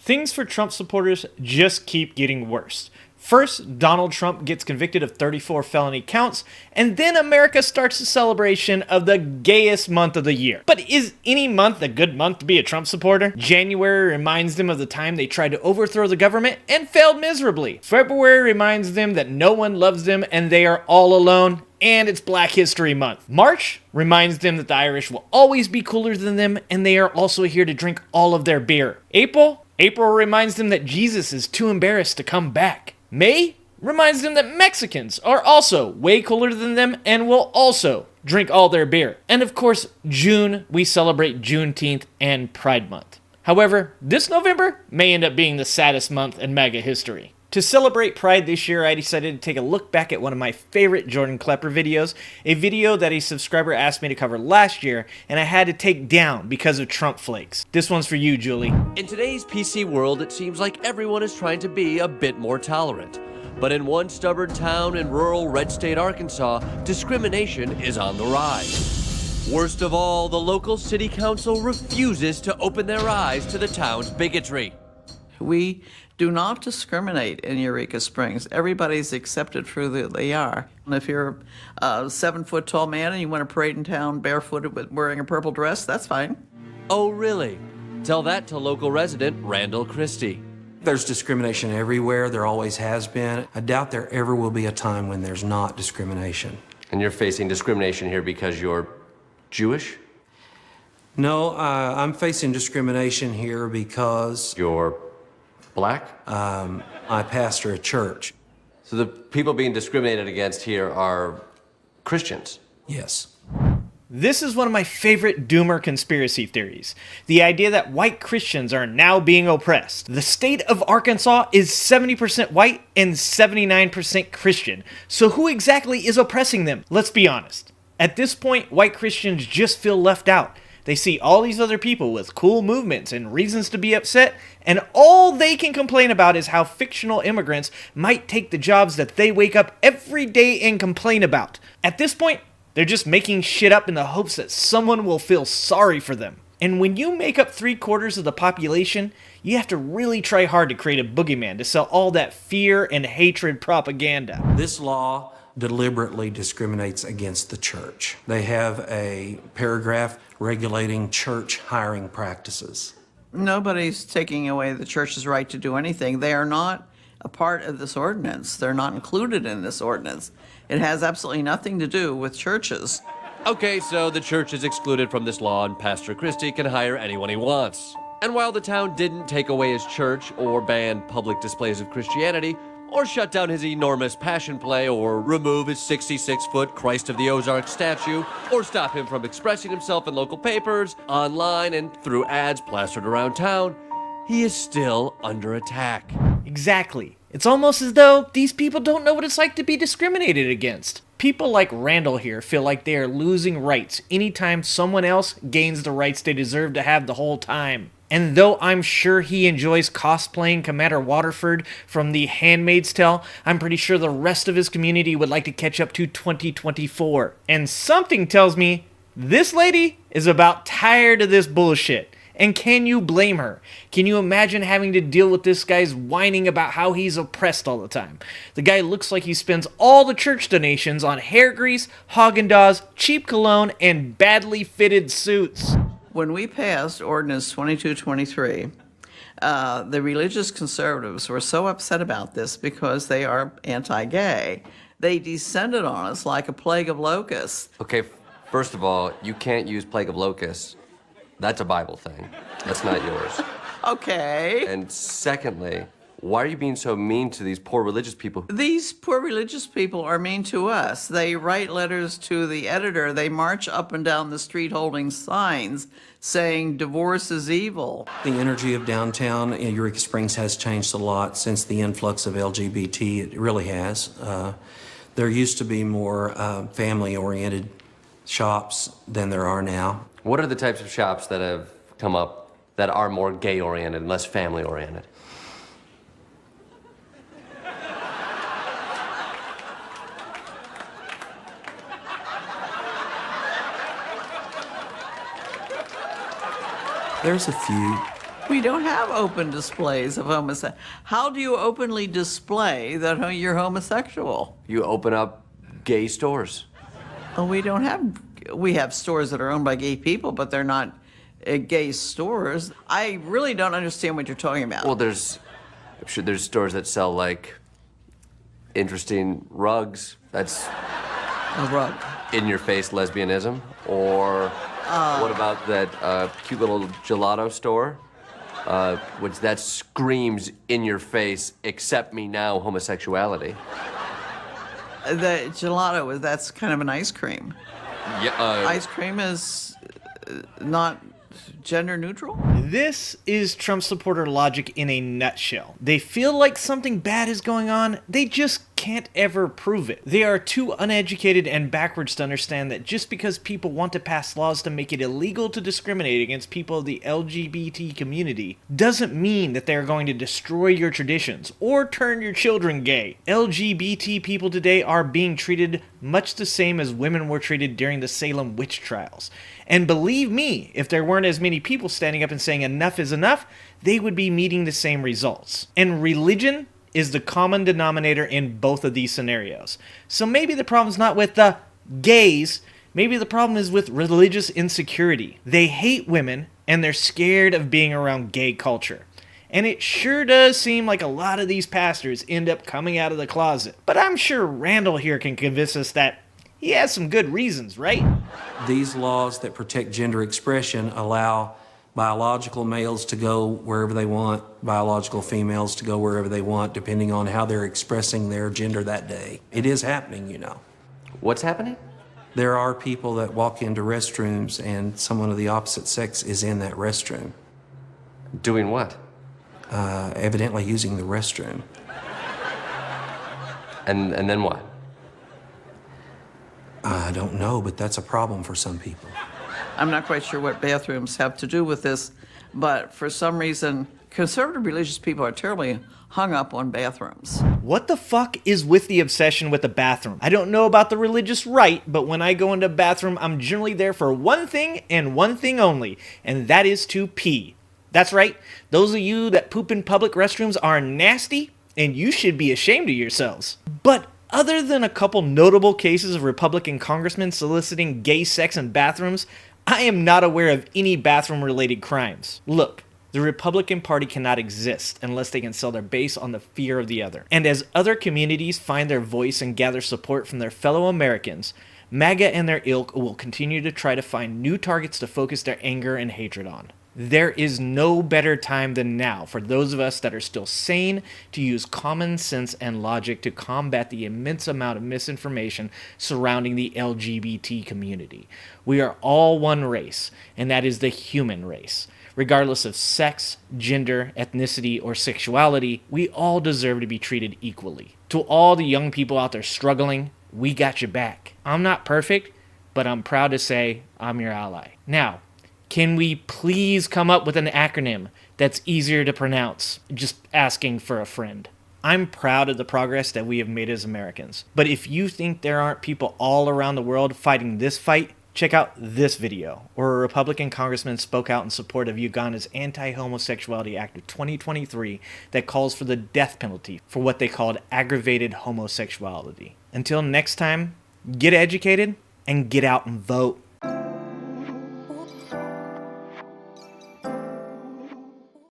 Things for Trump supporters just keep getting worse. First, Donald Trump gets convicted of 34 felony counts, and then America starts a celebration of the gayest month of the year. But is any month a good month to be a Trump supporter? January reminds them of the time they tried to overthrow the government and failed miserably. February reminds them that no one loves them and they are all alone, and it's Black History Month. March reminds them that the Irish will always be cooler than them and they are also here to drink all of their beer. April reminds them that Jesus is too embarrassed to come back. May reminds them that Mexicans are also way cooler than them and will also drink all their beer. And of course, June, we celebrate Juneteenth and Pride Month. However, this November may end up being the saddest month in MAGA history. To celebrate Pride this year, I decided to take a look back at one of my favorite Jordan Klepper videos, a video that a subscriber asked me to cover last year, and I had to take down because of Trump flakes. This one's for you, Julie. In today's PC world, it seems like everyone is trying to be a bit more tolerant. But in one stubborn town in rural red state Arkansas, discrimination is on the rise. Worst of all, the local city council refuses to open their eyes to the town's bigotry. We do not discriminate in Eureka Springs. Everybody's accepted for who they are. And if you're a 7-foot tall man and you want to parade in town barefooted with wearing a purple dress, that's fine. Oh, really? Tell that to local resident Randall Christie. There's discrimination everywhere. There always has been. I doubt there ever will be a time when there's not discrimination. And you're facing discrimination here because you're Jewish? No, I'm facing discrimination here because You're Black? I pastor a church. So the people being discriminated against here are Christians? Yes. This is one of my favorite doomer conspiracy theories. The idea that white Christians are now being oppressed. The state of Arkansas is 70% white and 79% Christian. So who exactly is oppressing them? Let's be honest. At this point, white Christians just feel left out. They see all these other people with cool movements and reasons to be upset, and all they can complain about is how fictional immigrants might take the jobs that they wake up every day and complain about. At this point, they're just making shit up in the hopes that someone will feel sorry for them. And when you make up 3/4 of the population, you have to really try hard to create a boogeyman to sell all that fear and hatred propaganda. This law deliberately discriminates against the church. They have a paragraph regulating church hiring practices. Nobody's taking away the church's right to do anything. They are not a part of this ordinance. They're not included in this ordinance. It has absolutely nothing to do with churches. Okay, so the church is excluded from this law and Pastor Christie can hire anyone he wants. And while the town didn't take away his church or ban public displays of Christianity, or shut down his enormous passion play, or remove his 66-foot Christ of the Ozarks statue, or stop him from expressing himself in local papers, online, and through ads plastered around town, he is still under attack. Exactly. It's almost as though these people don't know what it's like to be discriminated against. People like Randall here feel like they are losing rights anytime someone else gains the rights they deserve to have the whole time. And though I'm sure he enjoys cosplaying Commander Waterford from The Handmaid's Tale, I'm pretty sure the rest of his community would like to catch up to 2024. And something tells me this lady is about tired of this bullshit. And can you blame her? Can you imagine having to deal with this guy's whining about how he's oppressed all the time? The guy looks like he spends all the church donations on hair grease, Haagen-Dazs, cheap cologne, and badly fitted suits. When we passed Ordinance 2223, the religious conservatives were so upset about this because they are anti-gay. They descended on us like a plague of locusts. Okay, first of all, you can't use plague of locusts. That's a Bible thing. That's not yours. Okay. And secondly, why are you being so mean to these poor religious people? These poor religious people are mean to us. They write letters to the editor. They march up and down the street holding signs saying divorce is evil. The energy of downtown in Eureka Springs has changed a lot since the influx of LGBT. It really has. There used to be more family-oriented shops than there are now. What are the types of shops that have come up that are more gay-oriented and less family-oriented? There's a few. We don't have open displays of homosexuality. How do you openly display that you're homosexual? You open up gay stores. Oh, we have stores that are owned by gay people, but they're not gay stores. I really don't understand what you're talking about. Well, I'm sure there's stores that sell like interesting rugs. That's A rug. in-your-face lesbianism. Or what about that cute little gelato store? Which that screams in your face, accept me now, homosexuality. The gelato, that's kind of an ice cream. Yeah, Ice cream is not gender neutral? This is Trump supporter logic in a nutshell. They feel like something bad is going on, they just can't ever prove it. They are too uneducated and backwards to understand that just because people want to pass laws to make it illegal to discriminate against people of the LGBT community doesn't mean that they are going to destroy your traditions or turn your children gay. LGBT people today are being treated much the same as women were treated during the Salem witch trials. And believe me, if there weren't as many people standing up and saying enough is enough, they would be meeting the same results. And religion is the common denominator in both of these scenarios. So maybe the problem's not with the gays, maybe the problem is with religious insecurity. They hate women and they're scared of being around gay culture. And it sure does seem like a lot of these pastors end up coming out of the closet. But I'm sure Randall here can convince us that he has some good reasons, right? These laws that protect gender expression allow biological males to go wherever they want, biological females to go wherever they want, depending on how they're expressing their gender that day. It is happening, you know. what's happening? There are people that walk into restrooms and someone of the opposite sex is in that restroom, Doing what? evidently using the restroom. And then what? I don't know, but that's a problem for some people. I'm not quite sure what bathrooms have to do with this, but for some reason, conservative religious people are terribly hung up on bathrooms. What the fuck is with the obsession with the bathroom? I don't know about the religious right, but when I go into a bathroom, I'm generally there for one thing and one thing only, and that is to pee. That's right, those of you that poop in public restrooms are nasty, and you should be ashamed of yourselves. But other than a couple notable cases of Republican congressmen soliciting gay sex in bathrooms, I am not aware of any bathroom-related crimes. Look, the Republican Party cannot exist unless they can sell their base on the fear of the other. And as other communities find their voice and gather support from their fellow Americans, MAGA and their ilk will continue to try to find new targets to focus their anger and hatred on. There is no better time than now for those of us that are still sane to use common sense and logic to combat the immense amount of misinformation surrounding the LGBT community. We are all one race, and that is the human race. Regardless of sex, gender, ethnicity, or sexuality, we all deserve to be treated equally. To all the young people out there struggling, we got your back. I'm not perfect, but I'm proud to say I'm your ally. Now, can we please come up with an acronym that's easier to pronounce? Just asking for a friend. I'm proud of the progress that we have made as Americans. But if you think there aren't people all around the world fighting this fight, check out this video, where a Republican congressman spoke out in support of Uganda's Anti-Homosexuality Act of 2023 that calls for the death penalty for what they called aggravated homosexuality. Until next time, get educated and get out and vote.